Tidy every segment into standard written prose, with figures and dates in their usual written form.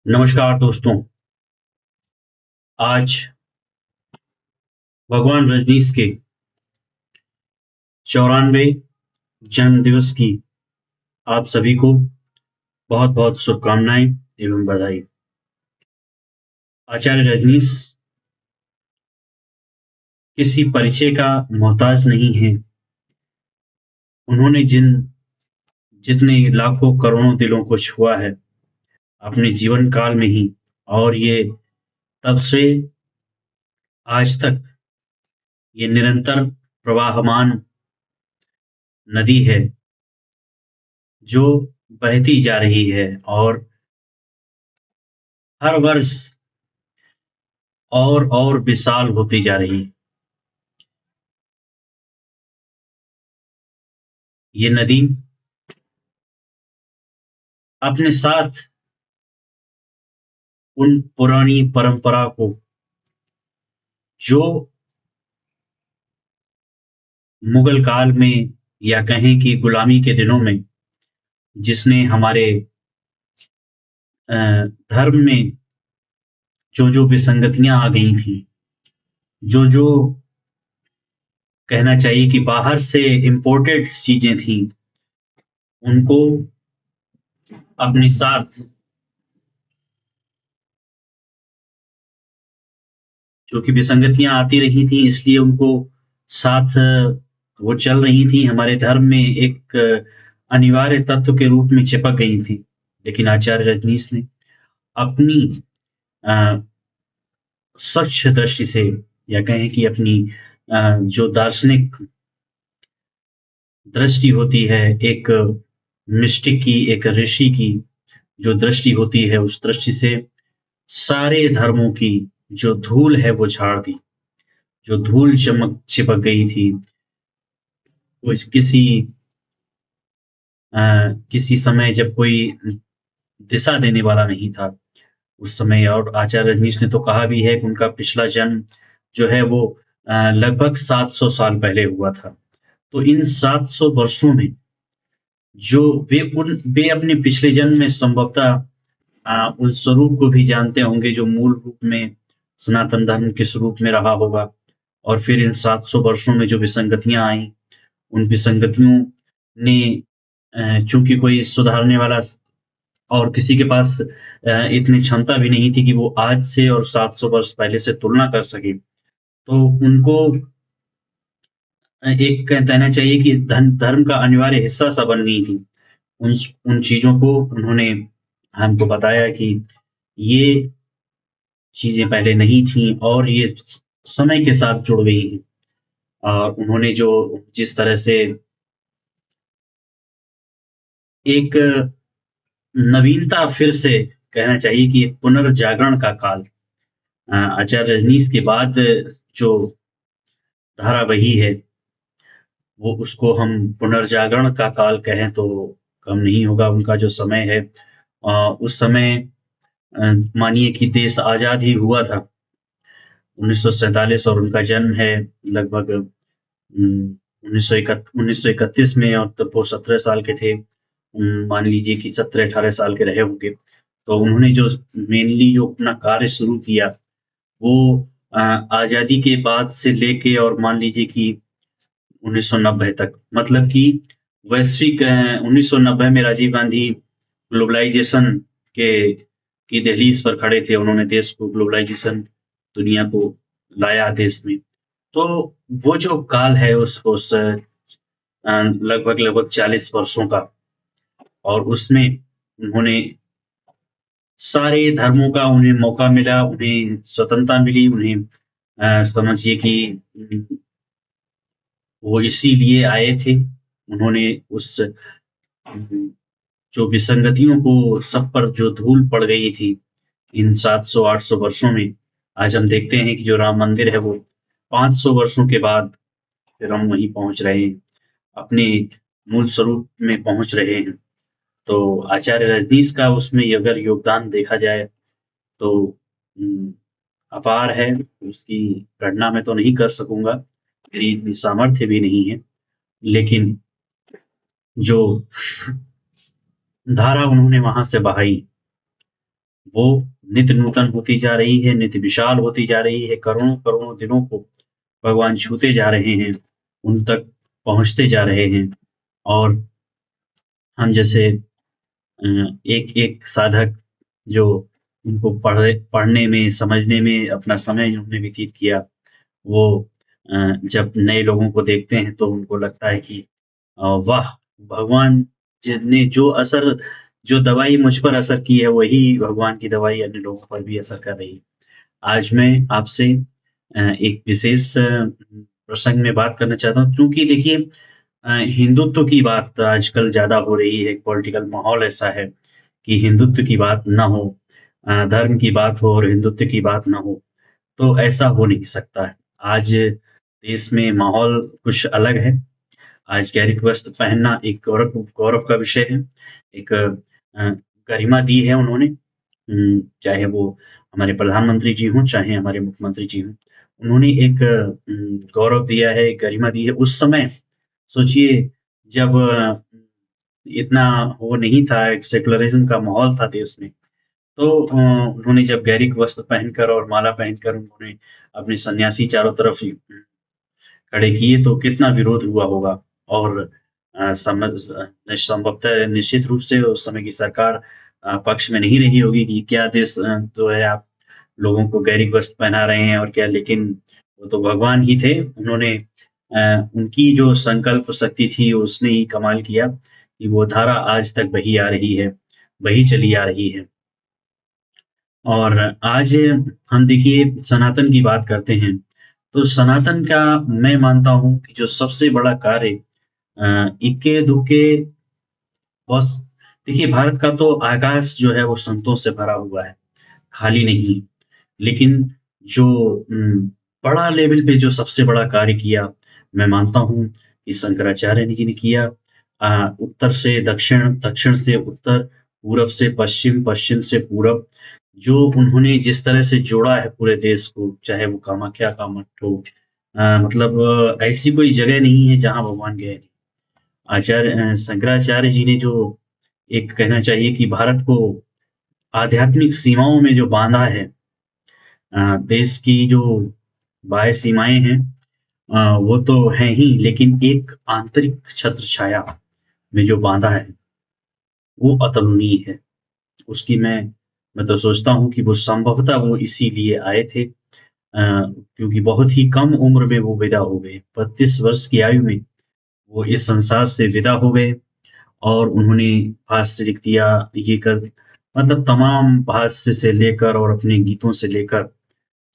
नमस्कार दोस्तों। आज भगवान रजनीश के 94 जन्म दिवस की आप सभी को बहुत-बहुत शुभकामनाएँ एवं बधाई। आचार्य रजनीश किसी परिचय का मोहताज नहीं हैं। उन्होंने जितने लाखों करोड़ों दिलों को छुआ है अपने जीवन काल में ही, और ये तब से आज तक ये निरंतर प्रवाहमान नदी है जो बहती जा रही है और हर वर्ष और विशाल होती जा रही है। ये नदी अपने साथ उन पुरानी परंपरा को, जो मुगल काल में या कहें कि गुलामी के दिनों में जिसने हमारे धर्म में जो विसंगतियां आ गई थी, जो कहना चाहिए कि बाहर से इंपोर्टेड चीजें थी, उनको अपने साथ, जो कि विसंगतियां आती रही थी इसलिए उनको साथ वो चल रही थी, हमारे धर्म में एक अनिवार्य तत्व के रूप में चिपक गई थी। लेकिन आचार्य रजनीश ने अपनी अ, स्वच्छ दृष्टि से, या कहें कि अपनी जो दार्शनिक दृष्टि होती है, एक मिस्टिक की, एक ऋषि की जो दृष्टि होती है, उस दृष्टि से सारे धर्मों की जो धूल है वो झाड़ दी। जो धूल चमक चिपक गई थी, कुछ अ, किसी समय जब कोई दिशा देने वाला नहीं था उस समय। और आचार्य रजनीश ने तो कहा भी है कि उनका पिछला जन्म जो है वो लगभग 700 साल पहले हुआ था। तो इन 700 वर्षों में जो वे अपने पिछले जन्म में संभवतः उस स्वरूप को भी जानते होंगे जो मूल रूप में सनातन धर्म के स्वरूप में रहा होगा। और फिर इन 700 वर्षों में जो विसंगतियां आई, उन विसंगतियों ने चूंकि कोई सुधारने वाला और किसी के पास इतनी क्षमता भी नहीं थी कि वो आज से और 700 वर्ष पहले से तुलना कर सके। तो उनको एक कहना चाहिए कि धर्म का अनिवार्य हिस्सा सा बन गई थी। उन उन चीज़ों को उन्होंने हमको बताया कि ये चीज़ें पहले नहीं थी और ये समय के साथ जुड़ गई हैं। और उन्होंने जो जिस तरह से एक नवीनता, फिर से कहना चाहिए कि एक पुनर्जागरण का काल, आचार्य रजनीश के बाद जो धारा बही है, वो उसको हम पुनर्जागरण का काल कहें तो कम नहीं होगा। उनका जो समय है, उस समय मानिए कि देश आज़ाद ही हुआ था 1947, और उनका जन्म है लगभग 1931 में, और तब वो 17 साल के थे। मान लीजिए कि 17-18 साल के रहे होंगे। तो उन्होंने जो मेनली जो अपना कार्य शुरू किया, वो आज़ादी के बाद से लेके और मान लीजिए कि 1990 तक, मतलब कि वैश्विक 1990 में राजीव गांधी ग्लोबलाइजेशन के की दहलीज पर खड़े थे। उन्होंने देश को ग्लोबलाइजेशन, दुनिया को लाया देश में। तो वो जो काल है उस लगभग 40 वर्षों का, और उसमें उन्होंने सारे धर्मों का उन्हें मौका मिला, उन्हें स्वतंत्रता मिली, उन्हें समझिए कि वो इसीलिए आए थे। उन्होंने उस जो विसंगतियों को, सब पर जो धूल पड़ गई थी इन 700-800 वर्षों में, आज हम देखते हैं कि जो राम मंदिर है वो 500 वर्षों के बाद फिर हम वहीं पहुंच रहे हैं, अपने मूल स्वरूप में पहुंच रहे हैं। तो आचार्य रजनीश का उसमें अगर योगदान देखा जाए तो उम, अपार है। उसकी गणना मैं तो नहीं कर सकूँगा, मेरी इतनी सामर्थ्य भी नहीं है। लेकिन जो धारा उन्होंने वहाँ से बहाई, वो नित्य नूतन होती जा रही है, नित्य विशाल होती जा रही है, करोड़ों-करोड़ों दिलों को भगवान छूते जा रहे हैं, उन तक पहुँचते जा रहे हैं और हम जैसे एक-एक साधक जो उनको पढ़ने में, समझने में अपना समय उन्होंने व्यतीत किया, वो जब नए लोगों को देखते हैं तो उनको लगता है कि वाह! भगवान ने जो दवाई मुझ पर असर की है, वही भगवान की दवाई अन्य लोगों पर भी असर कर रही है। आज मैं आपसे एक विशेष प्रसंग में बात करना चाहता हूँ क्योंकि देखिए हिंदुत्व की बात आजकल ज़्यादा हो रही है, पॉलिटिकल माहौल ऐसा है कि हिंदुत्व की बात ना हो, धर्म की बात हो और हिंदुत्व की बात ना हो, तो ऐसा हो नहीं सकता है। आज देश में माहौल कुछ अलग है। आज गैरिक वस्त्र पहनना एक गौरव गौरव का विषय है। एक गरिमा दी है उन्होंने, चाहे वो हमारे प्रधानमंत्री जी हों, चाहे हमारे मुख्यमंत्री जी हों। उन्होंने एक गौरव दिया है, गरिमा दी है। उस समय सोचिए जब इतना वो नहीं था, एक सेकुलरिज़्म का माहौल था देश में, तो उन्होंने जब गैरिक वस्त्र पहनकर और माला पहनकर उन्होंने अपने सन्यासी चारों तरफ खड़े किए तो कितना विरोध हुआ होगा और संभवतः निश्चित रूप से उस समय की सरकार पक्ष में नहीं रही होगी कि क्या देश जो है आप लोगों को गैरिक वस्त्र पहना रहे हैं और क्या, लेकिन वो तो भगवान ही थे। उन्होंने उनकी जो संकल्प शक्ति थी उसने ही कमाल किया कि वो धारा आज तक बही आ रही है, बही चली आ रही है। और आज हम देखिए सनातन की बात करते हैं, तो सनातन का मैं मानता हूँ कि जो सबसे बड़ा कार्य इक्के-दुक्के बस देखिए भारत का तो आकाश जो है वो संतों से भरा हुआ है, खाली नहीं। लेकिन जो बड़ा लेवल पे जो सबसे बड़ा कार्य किया, मैं मानता हूँ कि शंकराचार्य जी ने किया। उत्तर से दक्षिण, दक्षिण से उत्तर, पूरब से पश्चिम, पश्चिम से पूरब, जो उन्होंने जिस तरह से जोड़ा है पूरे देश को, चाहे वो कामाख्या का मठ हो, मतलब ऐसी कोई जगह नहीं है जहाँ भगवान गए नहीं। शंकराचार्य जी ने जो एक कहना चाहिए कि भारत को आध्यात्मिक सीमाओं में जो बाँधा है, देश की जो बाह्य सीमाएँ हैं वो तो हैं ही, लेकिन एक आंतरिक छत्र छाया में जो बाँधा है, वो अतुलनीय है। उसकी मैं तो सोचता हूँ कि वो संभवतः वो इसीलिए आए थे, क्योंकि बहुत ही कम उम्र में वो विदा हो गए। 32 वर्ष की आयु में वो इस संसार से विदा हो गए और उन्होंने भाष्य लिख दिया, ये कर मतलब तमाम भाष्य से लेकर और अपने गीतों से लेकर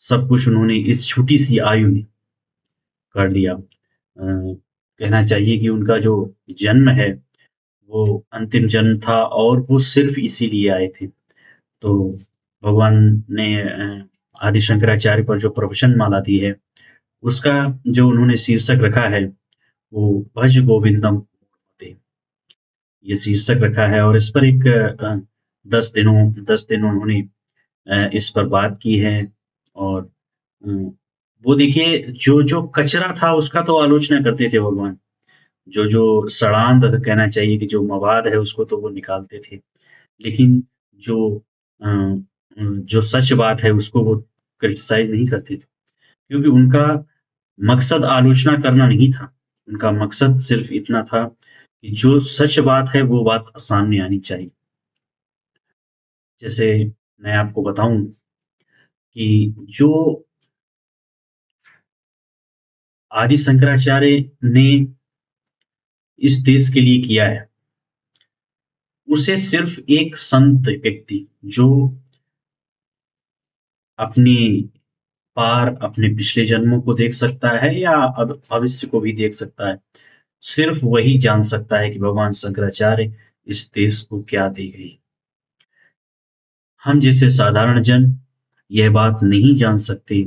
सब कुछ उन्होंने इस छोटी-सी आयु में कर दिया। कहना चाहिए कि उनका जो जन्म है, वो अंतिम जन्म था और वो सिर्फ़ इसीलिए आए थे। तो भगवान ने आदि शंकराचार्य पर जो प्रवचन माला दी है, उसका जो उन्होंने शीर्षक रखा है, वो भज गोविंदम ते, ये शीर्षक रखा है और इस पर एक 10 दिन उन्होंने इस पर बात की है और उम, वो देखिए जो कचरा था उसका तो आलोचना करते थे भगवान। जो सड़ांध कहना चाहिए कि जो मवाद है उसको तो वो निकालते थे। लेकिन जो जो सच बात है उसको वो क्रिटिसाइज़ नहीं करते थे। क्योंकि उनका मकसद आलोचना करना नहीं था। उनका मकसद सिर्फ़ इतना था कि जो सच बात है वो बात सामने आनी चाहिए। जैसे मैं आपको बताऊँ कि जो आदि शंकराचार्य ने इस देश के लिए किया है, उसे सिर्फ़ एक संत व्यक्ति जो अपनी पार अपने पिछले जन्मों को देख सकता है या अब भविष्य को भी देख सकता है। सिर्फ़ वही जान सकता है कि भगवान शंकराचार्य इस देश को क्या दे गए। हम जैसे साधारण जन यह बात नहीं जान सकते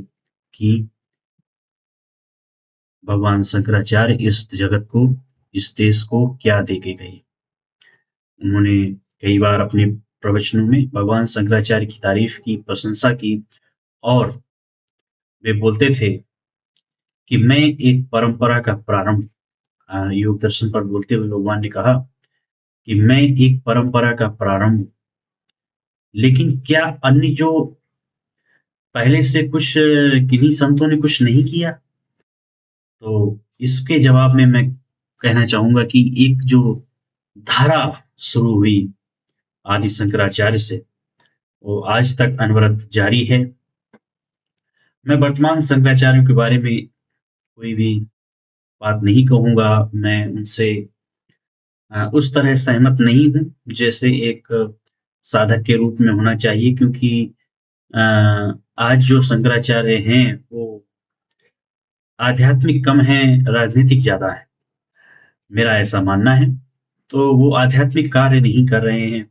कि भगवान शंकराचार्य इस जगत को, इस देश को क्या दे के गए। उन्होंने कई बार अपने प्रवचनों में भगवान शंकराचार्य की तारीफ़ की, प्रशंसा की और वे बोलते थे कि मैं एक परंपरा का प्रारंभ योग दर्शन पर बोलते हुए भगवान ने कहा कि मैं एक परंपरा का प्रारंभ लेकिन क्या अन्य जो पहले से कुछ किन्हीं संतों ने कुछ नहीं किया? तो इसके जवाब में मैं कहना चाहूँगा कि एक जो धारा शुरू हुई आदि शंकराचार्य से, वो आज तक अनवरत जारी है। मैं वर्तमान शंकराचार्य के बारे में कोई भी बात नहीं कहूँगा। मैं उनसे उस तरह सहमत नहीं हूँ, जैसे एक साधक के रूप में होना चाहिए, क्योंकि अ, आज जो शंकराचार्य हैं, वो आध्यात्मिक कम हैं, राजनीतिक ज़्यादा है, मेरा ऐसा मानना है। तो वो आध्यात्मिक कार्य नहीं कर रहे हैं,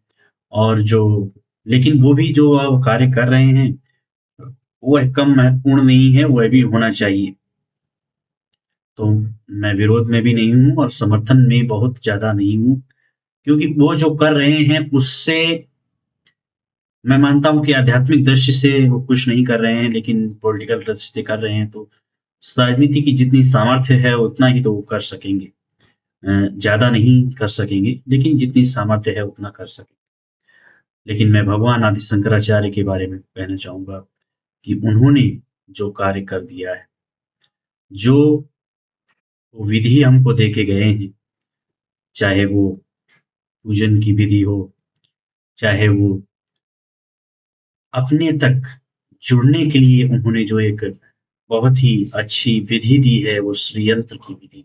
और जो लेकिन वो भी जो अब कार्य कर रहे हैं, वह कम महत्वपूर्ण नहीं है, वह भी होना चाहिए। तो मैं विरोध में भी नहीं हूँ और समर्थन में बहुत ज़्यादा नहीं हूँ, क्योंकि वो जो कर रहे हैं, उससे मैं मानता हूँ कि आध्यात्मिक दृष्टि से वो कुछ नहीं कर रहे हैं, लेकिन पॉलिटिकल दृष्टि से कर रहे हैं। तो राजनीति की जितनी सामर्थ्य है, उतना ही तो वो कर सकेंगे। ज़्यादा नहीं कर सकेंगे, लेकिन जितनी सामर्थ्य है, उतना कर सकेंगे। लेकिन मैं भगवान आदि शंकराचार्य के बारे में कहना चाहूँगा कि उन्होंने जो कार्य कर दिया है, जो विधि हमको दे के गए हैं, चाहे वो पूजन की विधि हो, चाहे वो अपने तक जुड़ने के लिए उन्होंने जो एक बहुत ही अच्छी विधि दी है, वो श्रीयंत्र की विधि,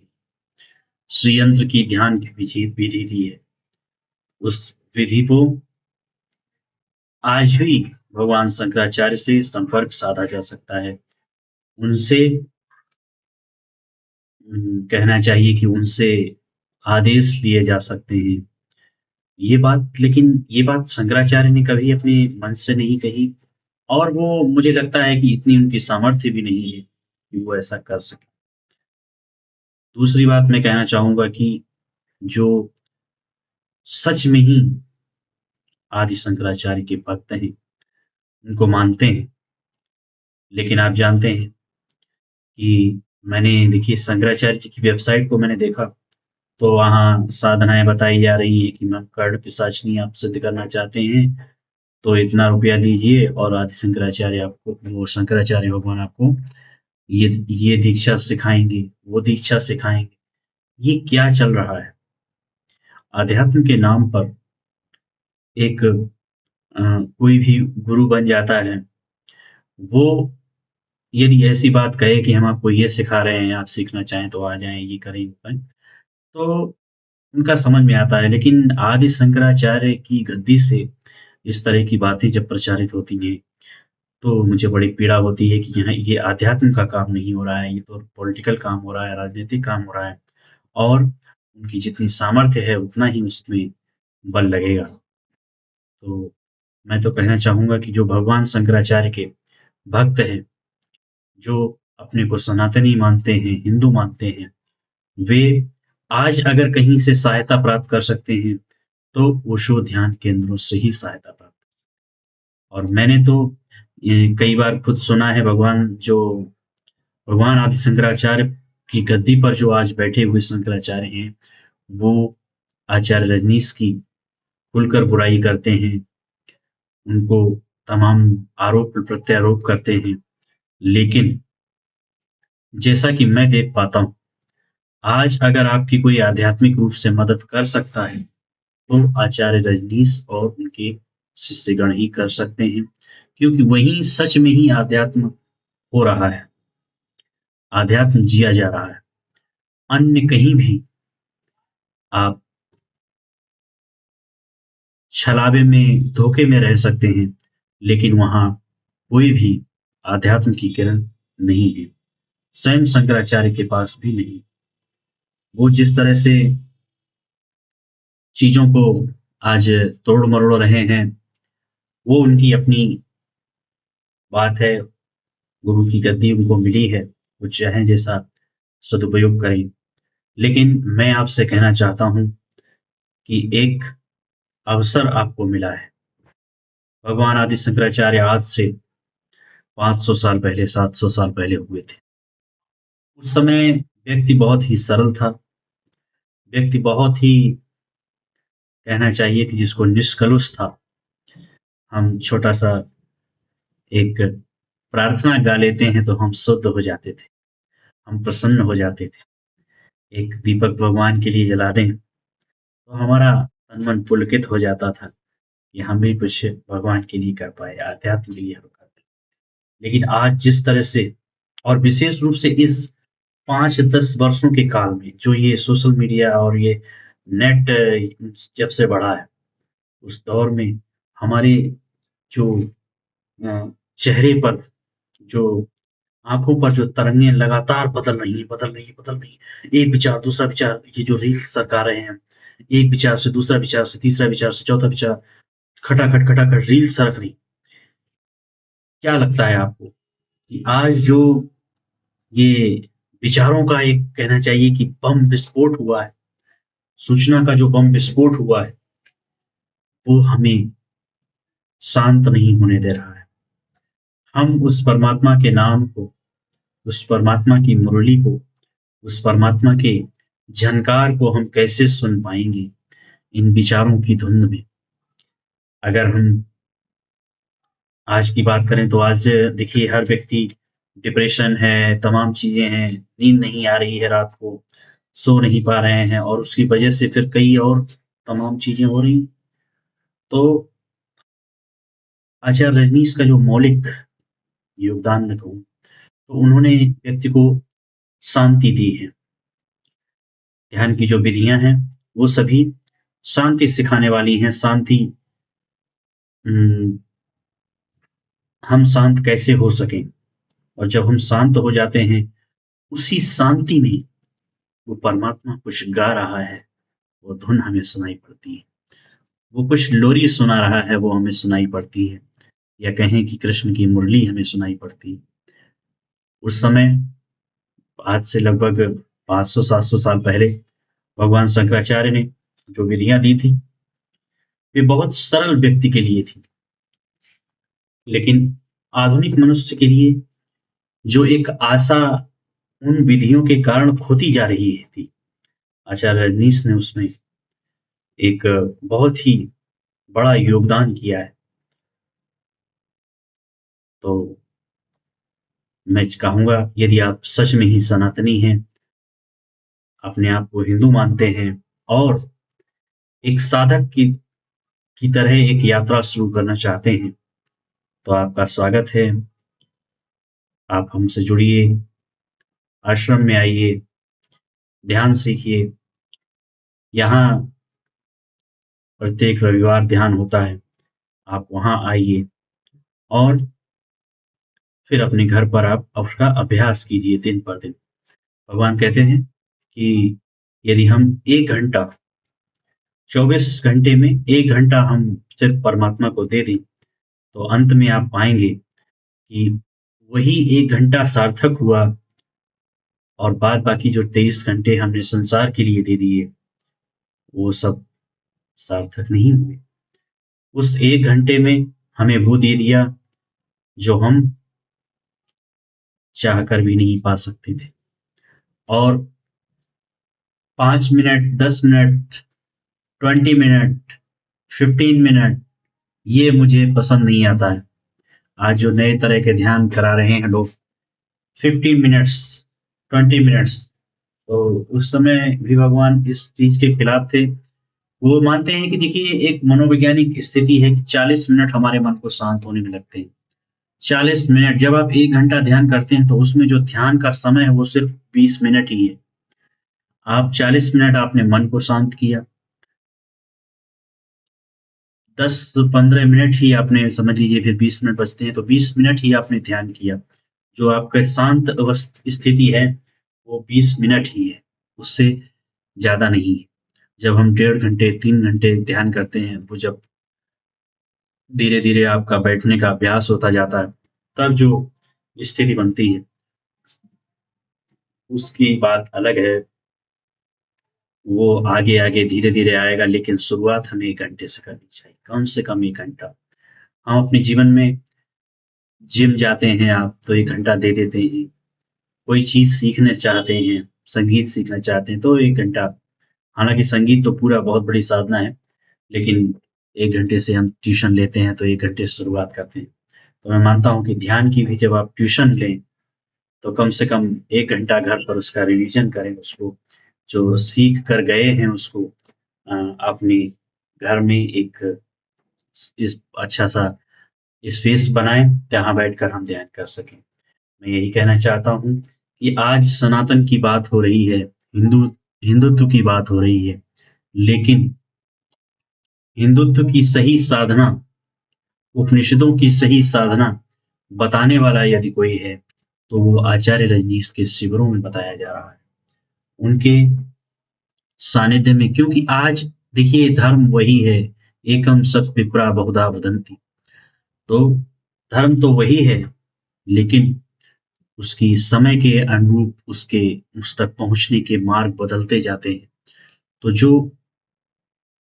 श्रीयंत्र की ध्यान की विधि विधि दी है। उस विधि को आज भी भगवान शंकराचार्य से संपर्क साधा जा सकता है। उनसे कहना चाहिए कि उनसे आदेश लिए जा सकते हैं। ये बात शंकराचार्य ने कभी अपने मन से नहीं कही, और वो मुझे लगता है कि इतनी उनकी सामर्थ्य भी नहीं है कि वो ऐसा कर सके। दूसरी बात मैं कहना चाहूँगा कि जो सच में ही आदि शंकराचार्य के भक्त हैं, उनको मानते हैं, लेकिन आप जानते हैं कि मैंने देखिए शंकराचार्य जी की वेबसाइट को मैंने देखा, तो वहाँ साधनाएँ बताई जा रही हैं कि मैं कर्ण पिशाचिनी आप सिद्ध करना चाहते हैं, तो इतना रुपया दीजिए और आदि शंकराचार्य आपको, वो शंकराचार्य भगवान आपको ये दीक्षा सिखाएँगे, वो दीक्षा सिखाएँगे। ये क्या चल रहा है? अध्यात्म के नाम पर एक कोई भी गुरु बन जाता है, वो यदि ऐसी बात कहे कि हम आपको ये सिखा रहे हैं, आप सीखना चाहें तो आ जाएँ, ये करें, वो करें, तो उनका समझ में आता है। लेकिन आदि शंकराचार्य की गद्दी से इस तरह की बातें जब प्रचारित होती हैं, तो मुझे बड़ी पीड़ा होती है कि यहाँ ये अध्यात्म का काम नहीं हो रहा है, ये तो पॉलिटिकल काम हो रहा है, राजनीतिक काम हो रहा है, और उनकी जितनी सामर्थ्य है, उतना ही उसमें बल लगेगा। तो मैं तो कहना चाहूँगा कि जो भगवान शंकराचार्य के भक्त हैं, जो अपने को सनातनी मानते हैं, हिंदू मानते हैं, वे आज अगर कहीं से सहायता प्राप्त कर सकते हैं, तो ओशो ध्यान केंद्रों से ही सहायता प्राप्त। और मैंने तो कई बार खुद सुना है, भगवान आदि शंकराचार्य की गद्दी पर जो आज बैठे हुए शंकराचार्य हैं, वो आचार्य रजनीश की खुलकर बुराई करते हैं, उनको तमाम आरोप प्रत्यारोप करते हैं। लेकिन जैसा कि मैं देख पाता हूँ, आज अगर आपकी कोई आध्यात्मिक रूप से मदद कर सकता है, तो आचार्य रजनीश और उनके शिष्यगण ही कर सकते हैं, क्योंकि वहीं सच में ही अध्यात्म हो रहा है, अध्यात्म जिया जा रहा है। अन्य कहीं भी आप छलावे में, धोखे में रह सकते हैं, लेकिन वहाँ कोई भी अध्यात्म की किरण नहीं है। स्वयं शंकराचार्य के पास भी नहीं। वो जिस तरह से चीज़ों को आज तोड़-मरोड़ रहे हैं, वो उनकी अपनी बात है, गुरु की गद्दी उनको मिली है, वो चाहें जैसा सदुपयोग करें। लेकिन मैं आपसे कहना चाहता हूँ कि एक अवसर आपको मिला है। भगवान आदि शंकराचार्य आज से 500 साल पहले, 700 साल पहले हुए थे। उस समय व्यक्ति बहुत ही सरल था, व्यक्ति बहुत ही कहना चाहिए कि जिसको निष्कलुष था। हम छोटा-सा एक प्रार्थना गा लेते हैं तो हम शुद्ध हो जाते थे, हम प्रसन्न हो जाते थे। एक दीपक भगवान के लिए जला दें, तो हमारा तन-मन पुलकित हो जाता था कि हम भी कुछ भगवान के लिए कर पाए, आध्यात्म के लिए हम कर पाए। लेकिन आज जिस तरह से और विशेष रूप से इस 5-10 वर्षों के काल में जो ये सोशल मीडिया और ये नेट जब से बढ़ा है, उस दौर में हमारे जो चेहरे पर जो आँखों पर जो तरंगें लगातार बदल रही हैं, बदल रही हैं, बदल रही हैं। एक विचार, दूसरा विचार, ये जो रील्स सरका रहे हैं, एक विचार से दूसरा विचार से तीसरा विचार से चौथा विचार, खटाखट, खटाखट रील्स सरक रही। क्या लगता है आपको कि आज जो ये विचारों का एक कहना चाहिए कि बम विस्फोट हुआ है, सूचना का जो बम विस्फोट हुआ है, वो हमें शांत नहीं होने दे रहा है। हम उस परमात्मा के नाम को, उस परमात्मा की मुरली को, उस परमात्मा के झनकार को हम कैसे सुन पाएँगे इन विचारों की धुंध में? अगर हम आज की बात करें तो आज देखिए हर व्यक्ति डिप्रेशन है, तमाम चीज़ें हैं, नींद नहीं आ रही है रात को, सो नहीं पा रहे हैं और उसकी वजह से फिर कई और तमाम चीज़ें हो रही हैं। तो आचार्य रजनीश का जो मौलिक योगदान मैं कहूँ, तो उन्होंने व्यक्ति को शांति दी है। ध्यान की जो विधियाँ हैं, वो सभी शांति सिखाने वाली हैं, शांति उम, हम शांत कैसे हो सकें और जब हम शांत हो जाते हैं, उसी शांति में वो परमात्मा कुछ गा रहा है, वो धुन हमें सुनाई पड़ती है। वो कुछ लोरी सुना रहा है, वो हमें सुनाई पड़ती है या कहें कि कृष्ण की मुरली हमें सुनाई पड़ती है। उस समय आज से लगभग 500-700 साल पहले भगवान शंकराचार्य ने जो विधियाँ दी थी, वे बहुत सरल व्यक्ति के लिए थी। लेकिन आधुनिक मनुष्य के लिए जो एक आशा उन विधियों के कारण खोती जा रही थी, आचार्य रजनीश ने उसमें एक बहुत ही बड़ा योगदान किया है। तो मैं कहूँगा यदि आप सच में ही सनातनी हैं, अपने आप को हिंदू मानते हैं और एक साधक की तरह एक यात्रा शुरू करना चाहते हैं, तो आपका स्वागत है। आप हमसे जुड़िए, आश्रम में आइए, ध्यान सीखिए। यहाँ प्रत्येक रविवार ध्यान होता है, आप वहाँ आइए और फिर अपने घर पर आप उसका अभ्यास कीजिए दिन पर दिन। भगवान कहते हैं कि यदि हम 1 घंटा 24 घंटे में 1 घंटा हम सिर्फ परमात्मा को दे दें, तो अंत में आप पाएँगे कि वही 1 घंटा सार्थक हुआ और बाद बाकी जो 23 घंटे हमने संसार के लिए दे दिए, वो सब सार्थक नहीं हुए। उस 1 घंटे में हमें वो दे दिया जो हम चाहकर भी नहीं पा सकते थे और 5 मिनट, 10 मिनट, 20 मिनट, 15 मिनट ये मुझे पसंद नहीं आता है। आज जो नए तरह के ध्यान करा रहे हैं लोग 15 मिनट्स, 20 मिनट्स, तो उस समय भी भगवान इस चीज़ के खिलाफ थे। वो मानते हैं कि देखिए एक मनोवैज्ञानिक स्थिति है कि 40 मिनट हमारे मन को शांत होने में लगते हैं। 40 मिनट जब आप 1 घंटा ध्यान करते हैं तो उसमें जो ध्यान का समय है वो सिर्फ़ 20 मिनट ही है। आप 40 मिनट आपने मन को शांत किया, 10-15 मिनट ही आपने समझ लीजिए फिर 20 मिनट बचते हैं तो 20 मिनट ही आपने ध्यान किया। जो आपका शांत स्थिति है वो 20 मिनट ही है, उससे ज़्यादा नहीं है। जब हम 1.5 घंटे, 3 घंटे ध्यान करते हैं, वो जब धीरे-धीरे आपका बैठने का अभ्यास होता जाता है, तब जो स्थिति बनती है, उसकी बात अलग है। वो आगे-आगे धीरे-धीरे आएगा लेकिन शुरुआत हमें 1 घंटे से करनी चाहिए, कम से कम 1 घंटा। हम अपने जीवन में जिम जाते हैं आप तो 1 घंटा दे देते हैं, कोई चीज़ सीखना चाहते हैं, संगीत सीखना चाहते हैं तो 1 घंटा। हालाँकि संगीत तो पूरा बहुत बड़ी साधना है, लेकिन 1 घंटे से हम ट्यूशन लेते हैं तो 1 घंटे से शुरुआत करते हैं। तो मैं मानता हूँ कि ध्यान की भी जब आप ट्यूशन लें, तो कम से कम 1 घंटा घर पर उसका रिवीजन करें, उसको जो सीख कर गए हैं उसको अपने घर में एक इस अच्छा-सा स्पेस बनाएँ, जहाँ बैठकर हम ध्यान कर सकें। मैं यही कहना चाहता हूँ कि आज सनातन की बात हो रही है, हिंदुत्व की बात हो रही है, लेकिन हिंदुत्व की सही साधना, उपनिषदों की सही साधना बताने वाला यदि कोई है, तो वो आचार्य रजनीश के शिविरों में बताया जा रहा है। उनके सानिध्य में, क्योंकि आज देखिए धर्म वही है, एकम सत विप्रा बहुधा वदन्ति। तो धर्म तो वही है, लेकिन उसकी समय के अनुरूप उसके उस तक पहुँचने के मार्ग बदलते जाते हैं। तो जो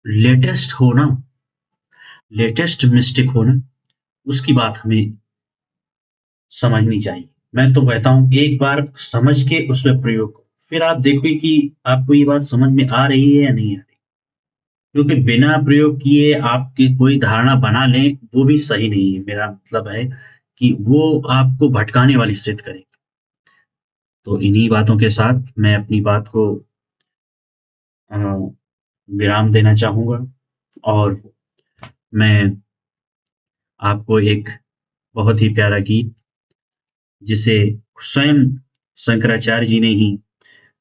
लेटेस्ट हो ना, लेटेस्ट मिस्टिक हो ना, उसकी बात हमें समझनी चाहिए। मैं तो कहता हूँ एक बार समझ के उसमें प्रयोग करो, फिर आप देखोगे कि आपको ये बात समझ में आ रही है या नहीं आ रही। क्योंकि बिना प्रयोग किए आपकी कोई धारणा बना लें, वो भी सही नहीं है। मेरा मतलब है कि वो आपको भटकाने वाली सिद्ध करेगी। तो इन्हीं बातों के साथ मैं अपनी बात को अ, विराम देना चाहूँगा, और मैं आपको एक बहुत ही प्यारा गीत, जिसे स्वयं शंकराचार्य जी ने ही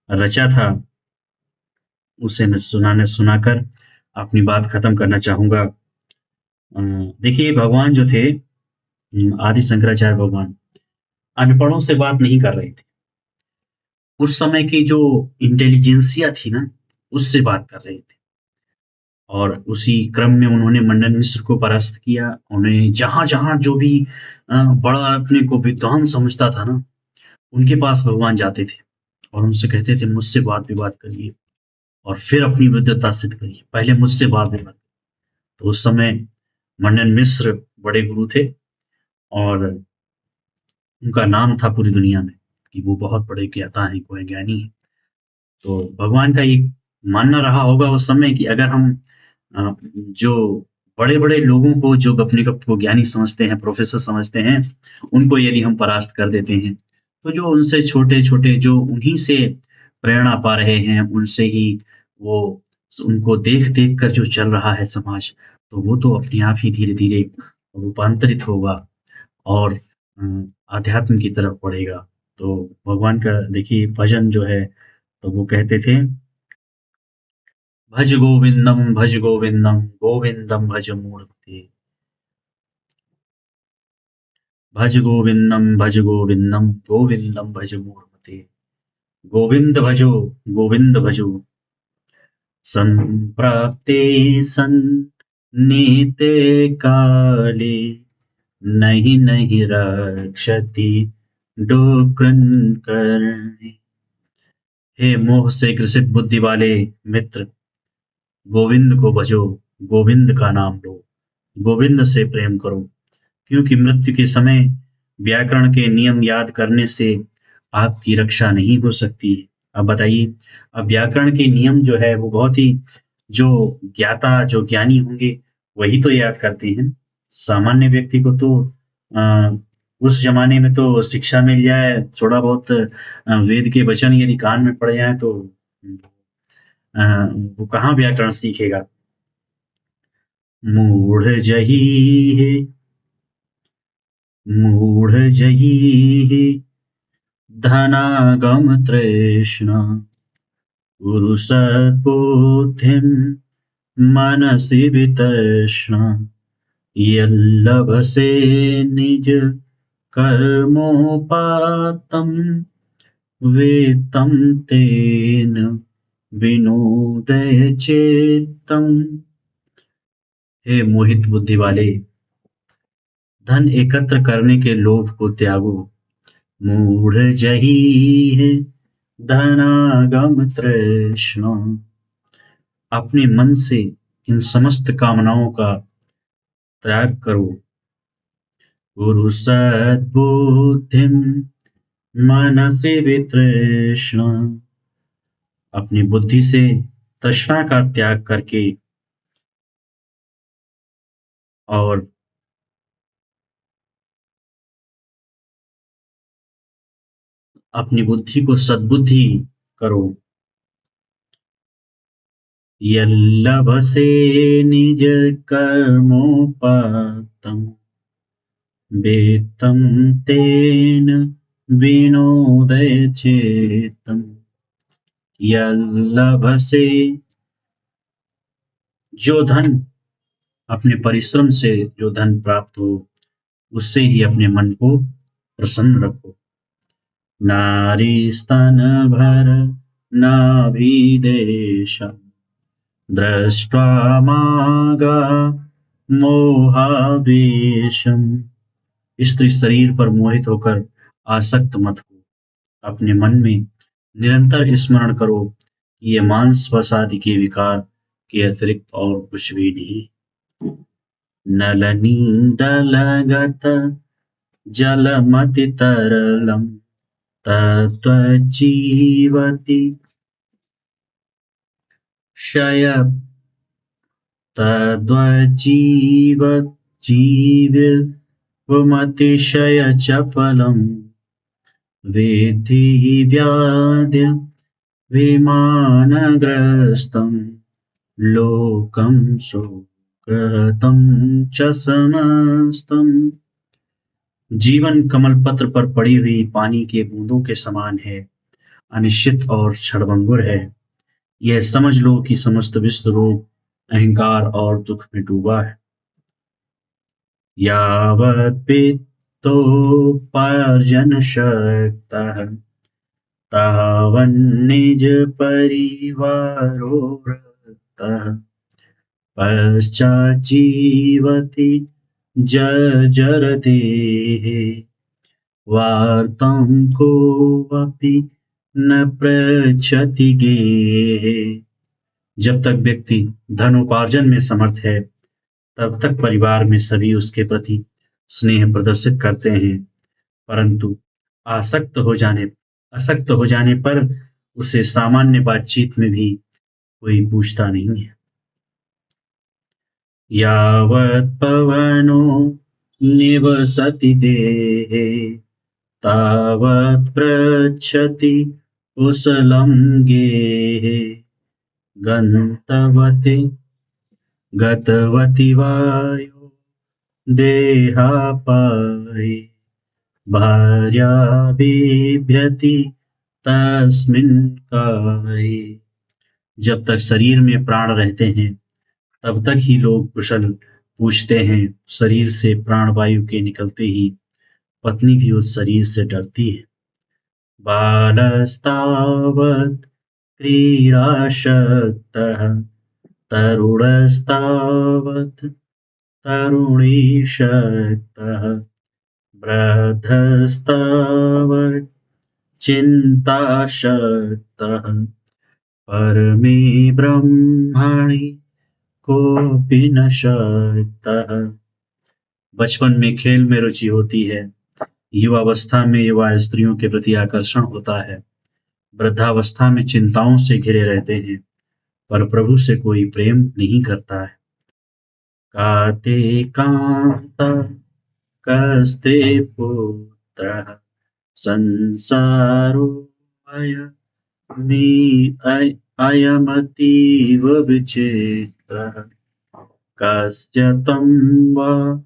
रचा था, उसे मैं सुनाकर अपनी बात खत्म करना चाहूँगा। देखिए भगवान जो थे, आदि शंकराचार्य भगवान अनपढ़ों से बात नहीं कर रहे थे। उस समय की जो इंटेलिजेंसिया थी ना, उससे बात कर रहे थे। और उसी क्रम में उन्होंने मंडन मिश्र को परास्त किया। उन्हें जहाँ-जहाँ जो भी बड़ा अपने को विद्वान समझता था ना, उनके पास भगवान जाते थे और उनसे कहते थे मुझसे वाद-विवाद करिए और फिर अपनी विद्वता सिद्ध करिए। पहले मुझसे वाद-विवाद। तो उस समय मंडन मिश्र बड़े गुरु थे और उनका नाम था पूरी दुनिया में कि वो बहुत बड़े ज्ञाता हैं, कोई ज्ञानी हैं। तो भगवान का ये मानना रहा होगा उस समय कि अगर हम जो बड़े-बड़े लोगों को जो अपने आप को ज्ञानी समझते हैं, प्रोफ़ेसर समझते हैं, उनको यदि हम परास्त कर देते हैं, तो जो उनसे छोटे-छोटे जो उन्हीं से प्रेरणा पा रहे हैं, उनसे ही वो उनको देख-देख कर जो चल रहा है समाज, तो वो तो अपने आप ही धीरे-धीरे रूपांतरित होगा और आध्यात्म की तरफ बढ़ेगा। तो भगवान का देखिए भजन जो है, तो वो कहते थे, भज गोविंदम, गोविंदम भज मूढ़मते। भज गोविंदम, गोविंदम भज मूढ़मते। गोविंद भजो, संप्राप्ते सन्निहिते काले, नहीं नहीं रक्षति डुक्रंकर्णे। हे मोह से ग्रसित बुद्धि वाले मित्र, गोविंद को भजो, गोविंद का नाम लो, गोविंद से प्रेम करो, क्योंकि मृत्यु के समय व्याकरण के नियम याद करने से आपकी रक्षा नहीं हो सकती। अब बताइए, अब व्याकरण के नियम जो है वो बहुत ही जो ज्ञाता, जो ज्ञानी होंगे वही तो याद करते हैं। सामान्य व्यक्ति को तो उस ज़माने में तो शिक्षा मिल जाए, थोड़ा बहुत वेद के वचन यदि कान में पड़ जाएँ तो अ, वो कहाँ व्याकरण सीखेगा। मूढ़ जही है, मूढ़ जही है, धनागम तृष्णा, पुरुषबुद्धिं मनसि वितृष्णा, यल्लभसे निज कर्मोपातम, वेत्तं तेन विनोदय चेत्तम्। हे मोहित बुद्धि वाले, धन एकत्र करने के लोभ को त्यागो। मूढ़ जही है, धनागम तृष्णा। अपने मन से इन समस्त कामनाओं का त्याग करो। गुरु सद्बुद्धिम मनसि वितृष्णा। अपनी बुद्धि से तृष्णा का त्याग करके और अपनी बुद्धि को सद्बुद्धि करो। यल्लभसे निज कर्मोपतम वेत्तं तेन विनोदय चेतम। यल्लभसे, जो धन अपने परिश्रम से जो धन प्राप्त हो, उससे ही अपने मन को प्रसन्न रखो। नारीस्तनभर नाभिदेशम् दृष्ट्वा मागा मोहावेशम्। स्त्री शरीर पर मोहित होकर आसक्त मत हो। अपने मन में निरंतर स्मरण करो कि ये मांस वस आदि के विकार के अतिरिक्त और कुछ भी नहीं। नलनीदलगत जलमति तरलम तत्त्वजीवति शय तद्वजीवमतिशय चपलम वेद्धि व्याध्य विमानग्रस्तं लोकं शोकरतं च समस्तम्। जीवन कमल पत्र पर पड़ी हुई पानी के बूंदों के समान है, अनिश्चित और क्षणभंगुर है। यह समझ लो कि समस्त विश्व रोग, अहंकार और दुख में डूबा है। यावत् वित्तोपार्जन शक्तः तावन्निज परिवारो रक्तः पश्चाज्जीवति जर्जरतेः वार्तां कोऽपि न पृच्छति गेः। जब तक व्यक्ति धनोपार्जन में समर्थ है, तब तक परिवार में सभी उसके प्रति स्नेह प्रदर्शित करते हैं, परंतु आसक्त हो जाने पर उसे सामान्य बातचीत में भी कोई पूछता नहीं है। यावत् पवनो निवसति देहे तावत् पृच्छति कुशलं गेहे गतवति वायो देहापाये भार्या बिभ्यति तस्मिन् काये। जब तक शरीर में प्राण रहते हैं, तब तक ही लोग कुशल पूछते हैं। शरीर से प्राणवायु के निकलते ही पत्नी भी उस शरीर से डरती है। बालस्तावत् क्रीडाशक्तः तरुणस्तावत् तरुणीशक्तः वृद्धस्तावत् चिन्ताशक्तः परमे ब्रह्मणि कोऽपि न शक्तः। बचपन में खेल में रुचि होती है, युवावस्था में युवा स्त्रियों के प्रति आकर्षण होता है, वृद्धावस्था में चिंताओं से घिरे रहते हैं, पर प्रभु से कोई प्रेम नहीं करता है। काते कांता कस्ते पुत्रः संसारो अयमतीव विचित्रः कस्य तं वा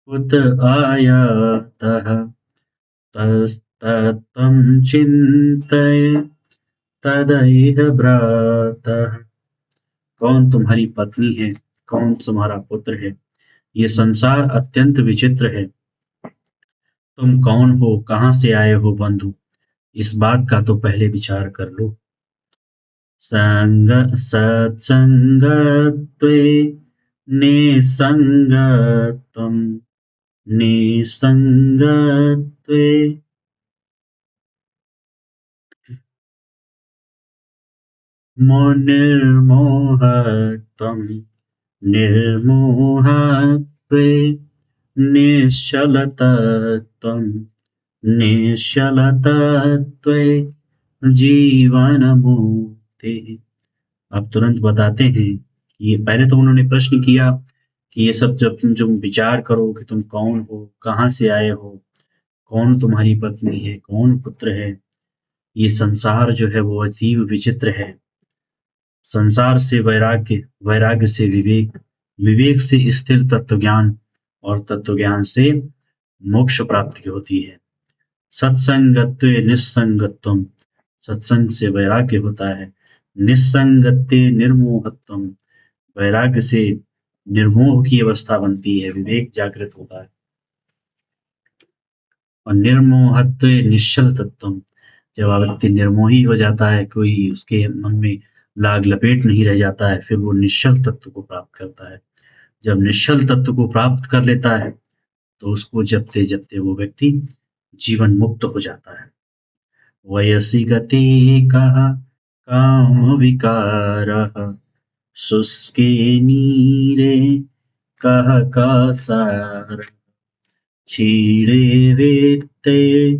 उत आयातः तत्तं चिन्तय तदैह भ्रातः। कौन तुम्हारी पत्नी है, कौन तुम्हारा पुत्र है? ये संसार अत्यंत विचित्र है। तुम कौन हो, कहां से आए हो बंधु? इस बात का तो पहले विचार कर लो। सत्संगत्वे निसंगत्वं निसंगत्वे निर्मोहत्वं निर्मोहत्वे निश्चलतत्वं निश्चलतत्वे जीवनमुक्ति। अब तुरंत बताते हैं कि पहले तो उन्होंने प्रश्न किया कि ये सब जब तुम विचार करो कि तुम कौन हो, कहाँ से आए हो, कौन तुम्हारी पत्नी है, कौन पुत्र है, ये संसार जो है वो अतीव विचित्र है। संसार से वैराग्य, वैराग्य से विवेक, विवेक से स्थिर तत्वज्ञान और तत्वज्ञान से मोक्ष प्राप्ति होती है। सत्संगत्वे निस्संगत्वम, सत्संग से वैराग्य होता है। निस्संगत्वे निर्मोहत्वम, वैराग्य से निर्मोह की अवस्था बनती है, विवेक जागृत होता है। और निर्मोहत्वे निश्चल तत्वम, जब व्यक्ति निर्मोही हो जाता है, कोई उसके मन में लाग लपेट नहीं रह जाता है, फिर वो निश्चल तत्व को प्राप्त करता है। जब निश्चल तत्व को प्राप्त कर लेता है तो उसको जपते जपते वो व्यक्ति जीवन मुक्त हो जाता है। वयसि गते कः काम विकारः, शुष्के नीरे कः कासार, क्षीणे वेत्ते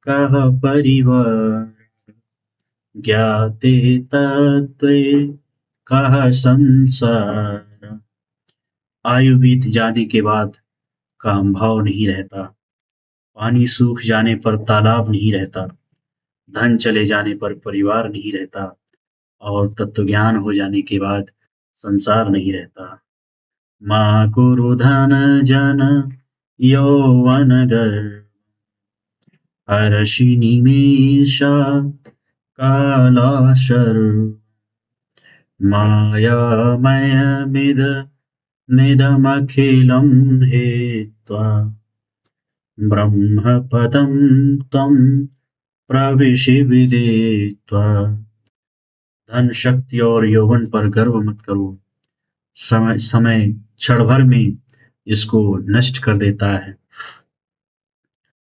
कः परिवार, ज्ञाते तत्त्वे कः संसार। आयु बीत जाने के बाद काम भाव नहीं रहता, पानी सूख जाने पर तालाब नहीं रहता, धन चले जाने पर परिवार नहीं रहता, और तत्वज्ञान हो जाने के बाद संसार नहीं रहता। मा कुरु धन जन यौवन गर्भ, हर्षि निमेष कालाशर, मायामयमिद मिदमखिलं हेत्वा, ब्रह्मपदं त्वं प्रविशि विदित्वा। धन, शक्ति और यौवन पर गर्व मत करो, समय समय क्षण भर में इसको नष्ट कर देता है।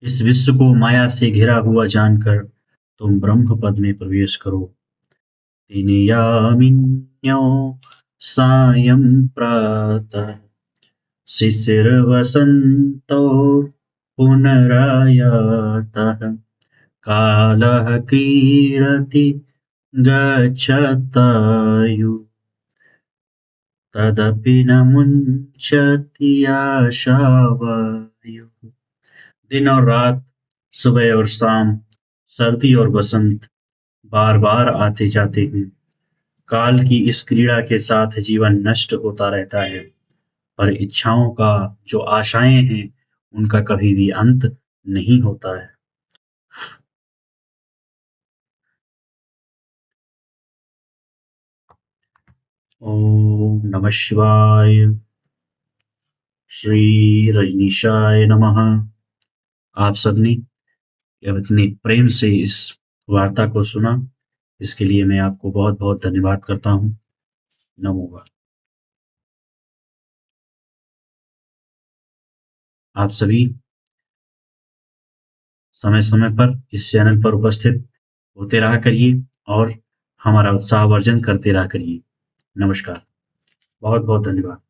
इस विश्व को माया से घिरा हुआ जानकर तुम ब्रह्म पद में प्रवेश करो। तिनियामिन्यो सायं प्रातः, शिशिरवसन्तो पुनरायातः, कालः क्रीडति गच्छतायु, तदपि न मुञ्चति आशावायुः। दिन और रात, सुबह और शाम, सर्दी और बसंत बार बार आते जाते हैं। काल की इस क्रीड़ा के साथ जीवन नष्ट होता रहता है, पर इच्छाओं का जो आशाएं हैं उनका कभी भी अंत नहीं होता है। ओम नमः शिवाय। श्री रजनीशाय नमः। आप सबने इतने प्रेम से इस वार्ता को सुना, इसके लिए मैं आपको बहुत बहुत धन्यवाद करता हूँ। नमो। आप सभी समय समय पर इस चैनल पर उपस्थित होते रहा करिए और हमारा उत्साहवर्धन करते रहा करिए। नमस्कार, बहुत बहुत धन्यवाद।